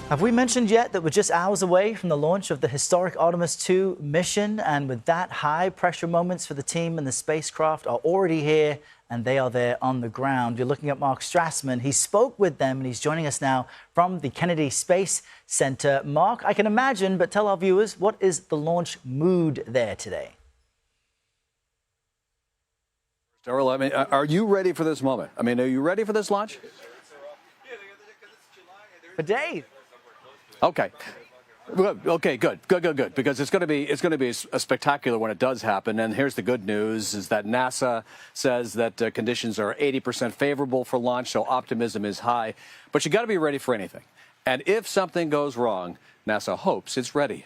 Have we mentioned yet that we're just hours away from the launch of the historic Artemis II mission? And with that, high-pressure moments for the team and the spacecraft are already here, and they are there on the ground. You're looking at Mark Strassmann. He spoke with them, and he's joining us now from the Kennedy Space Center. Mark, I can imagine, but tell our viewers, what is the launch mood there today? Darrell, I mean, are you ready for this moment? I mean, are you ready for this launch? For days. Okay. Okay, good. Because it's going to be a spectacular when it does happen. And here's the good news: is that NASA says that conditions are 80% favorable for launch, so optimism is high. But you got to be ready for anything. And if something goes wrong, NASA hopes it's ready.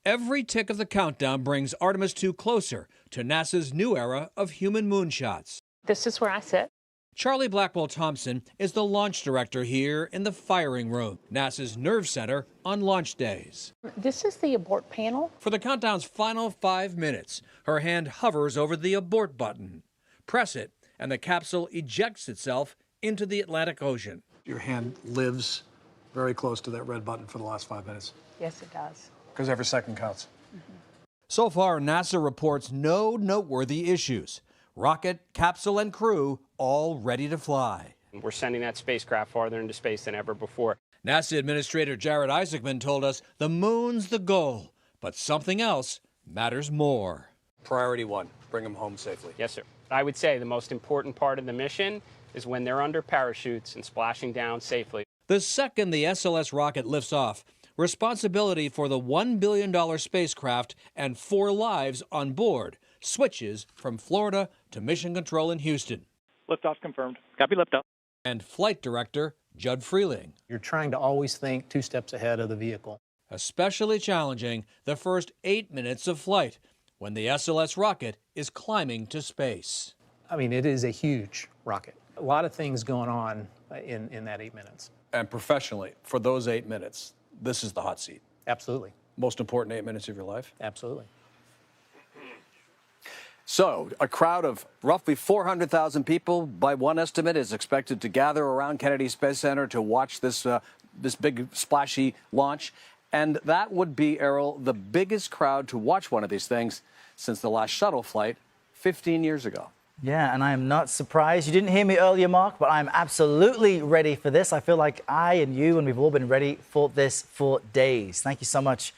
Every tick of the countdown brings Artemis II closer to NASA's new era of human moonshots. This is where I sit. Charlie Blackwell-Thompson is the launch director here in the firing room, NASA's nerve center on launch days. This is the abort panel. For the countdown's final 5 minutes, her hand hovers over the abort button. Press it, and the capsule ejects itself into the Atlantic Ocean. Your hand lives very close to that red button for the last 5 minutes. Yes, it does. Because every second counts. So far, NASA reports no noteworthy issues. Rocket, capsule, and crew all ready to fly. We're sending that spacecraft farther into space than ever before. NASA Administrator Jared Isaacman told us the moon's the goal, but something else matters more. Priority one, bring them home safely. Yes, sir. I would say the most important part of the mission is when they're under parachutes and splashing down safely. The second the SLS rocket lifts off, responsibility for the $1 billion spacecraft and 4 lives on board switches from Florida to Mission Control in Houston. Liftoff confirmed. Copy liftoff. And Flight Director Judd Freeling. You're trying to always think 2 steps ahead of the vehicle. Especially challenging the first 8 minutes of flight when the SLS rocket is climbing to space. I mean, it is a huge rocket. A lot of things going on in that 8 minutes. And professionally, for those 8 minutes, this is the hot seat. Absolutely. Most important 8 minutes of your life? Absolutely. So, a crowd of roughly 400,000 people, by one estimate, is expected to gather around Kennedy Space Center to watch this big, splashy launch. And that would be, Errol, the biggest crowd to watch one of these things since the last shuttle flight 15 years ago. Yeah, and I am not surprised. You didn't hear me earlier, Mark, but I'm absolutely ready for this. I feel like I and you and we've all been ready for this for days. Thank you so much